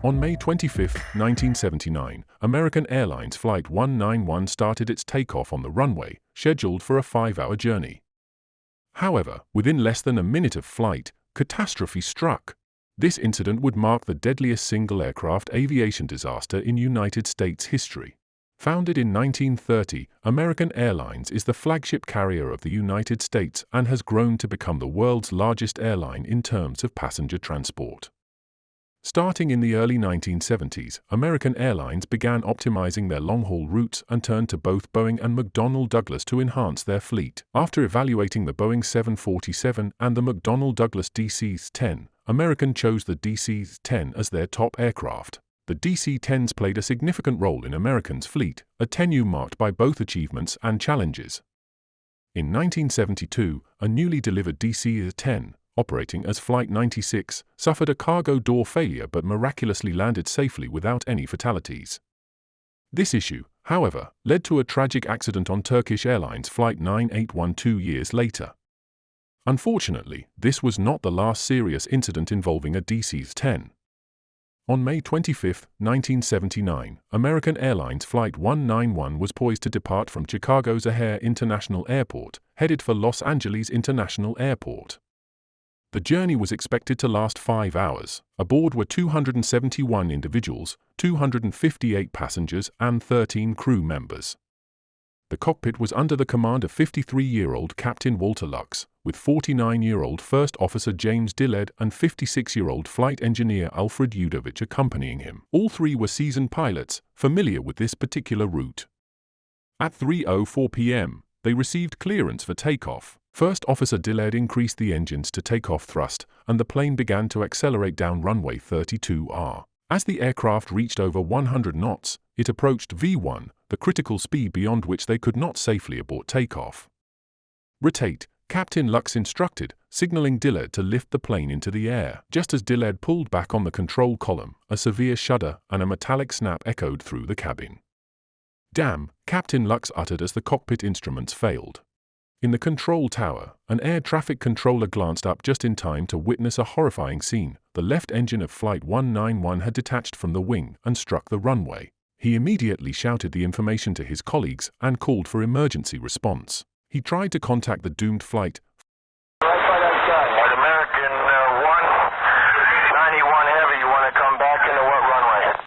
On May 25, 1979, American Airlines Flight 191 started its takeoff on the runway, scheduled for a 5-hour journey. However, within less than a minute of flight, catastrophe struck. This incident would mark the deadliest single-aircraft aviation disaster in United States history. Founded in 1930, American Airlines is the flagship carrier of the United States and has grown to become the world's largest airline in terms of passenger transport. Starting in the early 1970s, American Airlines began optimizing their long-haul routes and turned to both Boeing and McDonnell Douglas to enhance their fleet. After evaluating the Boeing 747 and the McDonnell Douglas DC-10, American chose the DC-10 as their top aircraft. The DC-10s played a significant role in American's fleet, a tenure marked by both achievements and challenges. In 1972, a newly delivered DC-10, operating as Flight 96, suffered a cargo door failure but miraculously landed safely without any fatalities. This issue, however, led to a tragic accident on Turkish Airlines Flight 981 2 years later. Unfortunately, this was not the last serious incident involving a DC-10. On May 25, 1979, American Airlines Flight 191 was poised to depart from Chicago's O'Hare International Airport, headed for Los Angeles International Airport. The journey was expected to last 5 hours. Aboard were 271 individuals, 258 passengers, and 13 crew members. The cockpit was under the command of 53-year-old Captain Walter Lux, with 49-year-old First Officer James Dillard and 56-year-old Flight Engineer Alfred Udovich accompanying him. All three were seasoned pilots, familiar with this particular route. At 3:04 p.m., they received clearance for takeoff. First Officer Dillard increased the engines to takeoff thrust, and the plane began to accelerate down runway 32R. As the aircraft reached over 100 knots, it approached V1, the critical speed beyond which they could not safely abort takeoff. "Rotate," Captain Lux instructed, signaling Dillard to lift the plane into the air. Just as Dillard pulled back on the control column, a severe shudder and a metallic snap echoed through the cabin. "Damn," Captain Lux uttered as the cockpit instruments failed. In the control tower, an air traffic controller glanced up just in time to witness a horrifying scene. The left engine of Flight 191 had detached from the wing and struck the runway. He immediately shouted the information to his colleagues and called for emergency response. He tried to contact the doomed flight. American 191 Heavy, you want to come back into what runway?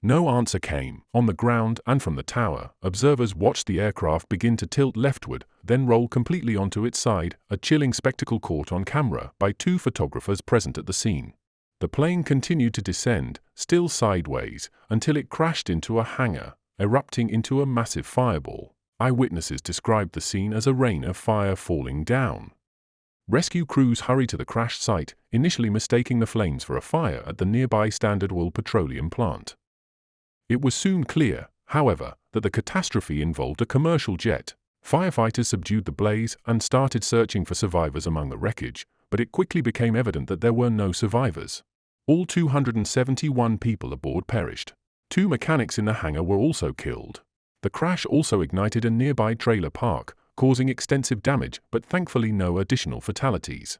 No answer came. On the ground and from the tower, observers watched the aircraft begin to tilt leftward, then roll completely onto its side, a chilling spectacle caught on camera by 2 photographers present at the scene. The plane continued to descend, still sideways, until it crashed into a hangar, erupting into a massive fireball. Eyewitnesses described the scene as a rain of fire falling down. Rescue crews hurried to the crashed site, initially mistaking the flames for a fire at the nearby Standard Oil petroleum plant. It was soon clear, however, that the catastrophe involved a commercial jet. Firefighters subdued the blaze and started searching for survivors among the wreckage, but it quickly became evident that there were no survivors. All 271 people aboard perished. 2 mechanics in the hangar were also killed. The crash also ignited a nearby trailer park, causing extensive damage but thankfully no additional fatalities.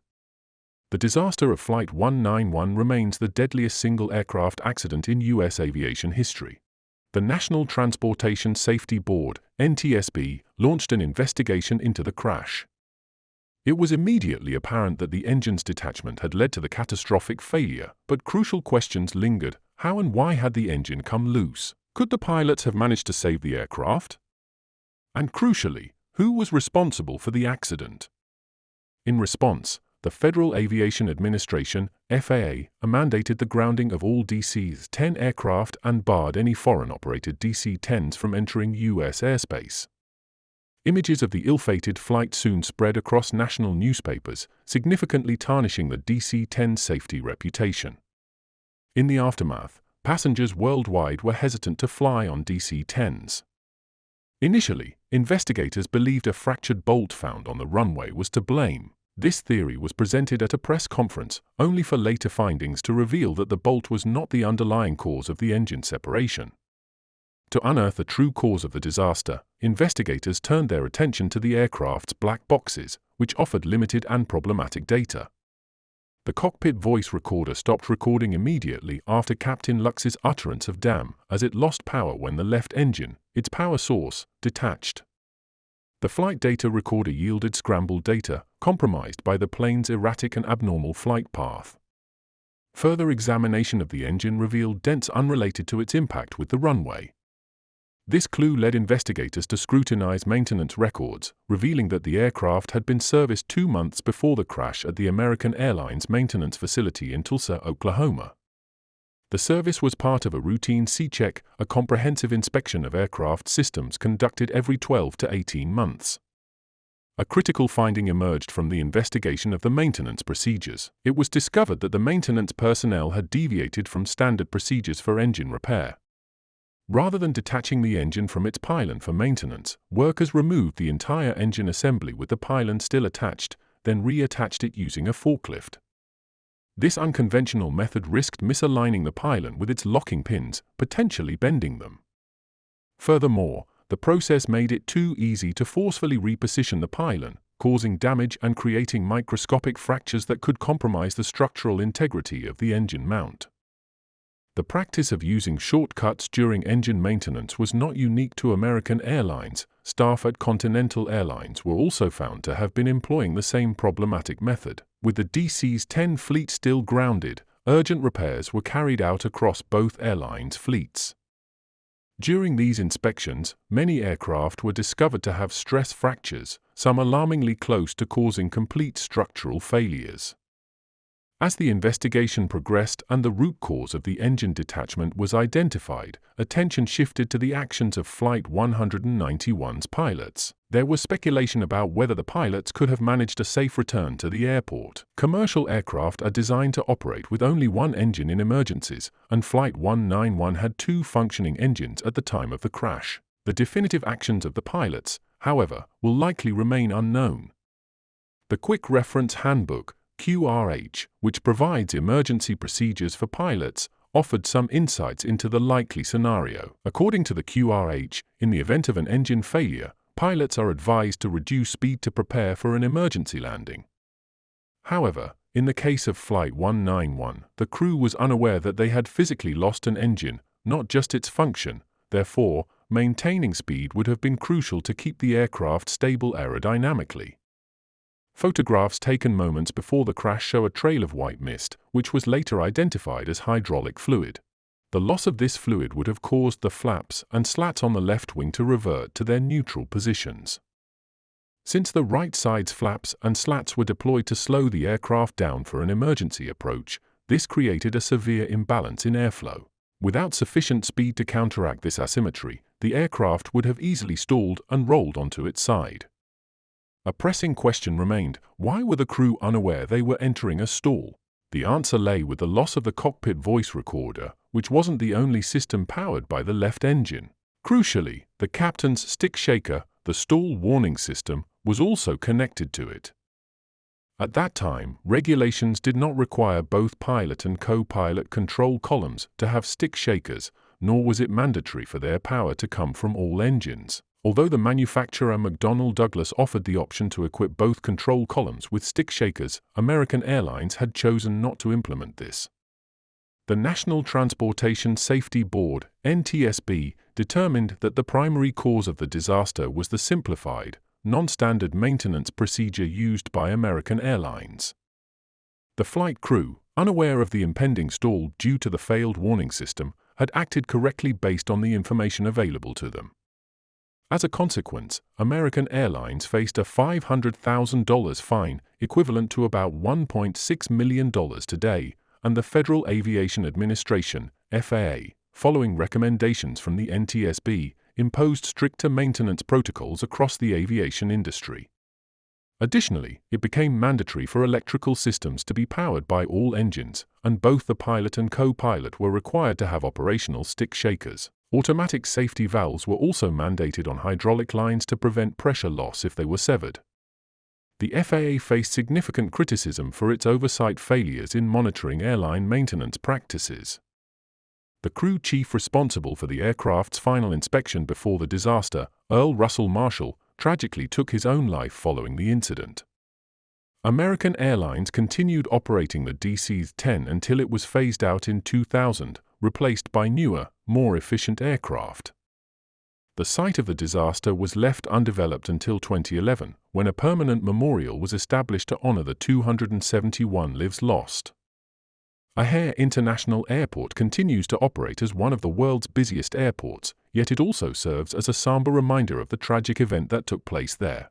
The disaster of Flight 191 remains the deadliest single-aircraft accident in U.S. aviation history. The National Transportation Safety Board, NTSB, launched an investigation into the crash. It was immediately apparent that the engine's detachment had led to the catastrophic failure, but crucial questions lingered. How and why had the engine come loose? Could the pilots have managed to save the aircraft? And crucially, who was responsible for the accident? In response, the Federal Aviation Administration, FAA, mandated the grounding of all DC-10 aircraft and barred any foreign-operated DC-10s from entering U.S. airspace. Images of the ill-fated flight soon spread across national newspapers, significantly tarnishing the DC-10 safety reputation. In the aftermath, passengers worldwide were hesitant to fly on DC-10s. Initially, investigators believed a fractured bolt found on the runway was to blame. This theory was presented at a press conference, only for later findings to reveal that the bolt was not the underlying cause of the engine separation. To unearth the true cause of the disaster, investigators turned their attention to the aircraft's black boxes, which offered limited and problematic data. The cockpit voice recorder stopped recording immediately after Captain Lux's utterance of "damn" as it lost power when the left engine, its power source, detached. The flight data recorder yielded scrambled data, compromised by the plane's erratic and abnormal flight path. Further examination of the engine revealed dents unrelated to its impact with the runway. This clue led investigators to scrutinize maintenance records, revealing that the aircraft had been serviced 2 months before the crash at the American Airlines maintenance facility in Tulsa, Oklahoma. The service was part of a routine C-check, a comprehensive inspection of aircraft systems conducted every 12 to 18 months. A critical finding emerged from the investigation of the maintenance procedures. It was discovered that the maintenance personnel had deviated from standard procedures for engine repair. Rather than detaching the engine from its pylon for maintenance, workers removed the entire engine assembly with the pylon still attached, then reattached it using a forklift. This unconventional method risked misaligning the pylon with its locking pins, potentially bending them. Furthermore, the process made it too easy to forcefully reposition the pylon, causing damage and creating microscopic fractures that could compromise the structural integrity of the engine mount. The practice of using shortcuts during engine maintenance was not unique to American Airlines. Staff at Continental Airlines were also found to have been employing the same problematic method. With the DC-10 fleet still grounded, urgent repairs were carried out across both airlines' fleets. During these inspections, many aircraft were discovered to have stress fractures, some alarmingly close to causing complete structural failures. As the investigation progressed and the root cause of the engine detachment was identified, attention shifted to the actions of Flight 191's pilots. There was speculation about whether the pilots could have managed a safe return to the airport. Commercial aircraft are designed to operate with only one engine in emergencies, and Flight 191 had 2 functioning engines at the time of the crash. The definitive actions of the pilots, however, will likely remain unknown. The Quick Reference Handbook, QRH, which provides emergency procedures for pilots, offered some insights into the likely scenario. According to the QRH, in the event of an engine failure, pilots are advised to reduce speed to prepare for an emergency landing. However, in the case of Flight 191, the crew was unaware that they had physically lost an engine, not just its function. Therefore, maintaining speed would have been crucial to keep the aircraft stable aerodynamically. Photographs taken moments before the crash show a trail of white mist, which was later identified as hydraulic fluid. The loss of this fluid would have caused the flaps and slats on the left wing to revert to their neutral positions. Since the right side's flaps and slats were deployed to slow the aircraft down for an emergency approach, this created a severe imbalance in airflow. Without sufficient speed to counteract this asymmetry, the aircraft would have easily stalled and rolled onto its side. A pressing question remained: why were the crew unaware they were entering a stall? The answer lay with the loss of the cockpit voice recorder, which wasn't the only system powered by the left engine. Crucially, the captain's stick shaker, the stall warning system, was also connected to it. At that time, regulations did not require both pilot and co-pilot control columns to have stick shakers, nor was it mandatory for their power to come from all engines. Although the manufacturer McDonnell Douglas offered the option to equip both control columns with stick shakers, American Airlines had chosen not to implement this. The National Transportation Safety Board, NTSB, determined that the primary cause of the disaster was the simplified, non-standard maintenance procedure used by American Airlines. The flight crew, unaware of the impending stall due to the failed warning system, had acted correctly based on the information available to them. As a consequence, American Airlines faced a $500,000 fine, equivalent to about $1.6 million today, and the Federal Aviation Administration, FAA, following recommendations from the NTSB, imposed stricter maintenance protocols across the aviation industry. Additionally, it became mandatory for electrical systems to be powered by all engines, and both the pilot and co-pilot were required to have operational stick shakers. Automatic safety valves were also mandated on hydraulic lines to prevent pressure loss if they were severed. The FAA faced significant criticism for its oversight failures in monitoring airline maintenance practices. The crew chief responsible for the aircraft's final inspection before the disaster, Earl Russell Marshall, tragically took his own life following the incident. American Airlines continued operating the DC-10 until it was phased out in 2000, replaced by newer, more efficient aircraft. The site of the disaster was left undeveloped until 2011, when a permanent memorial was established to honor the 271 lives lost. O'Hare International Airport continues to operate as one of the world's busiest airports, yet it also serves as a somber reminder of the tragic event that took place there.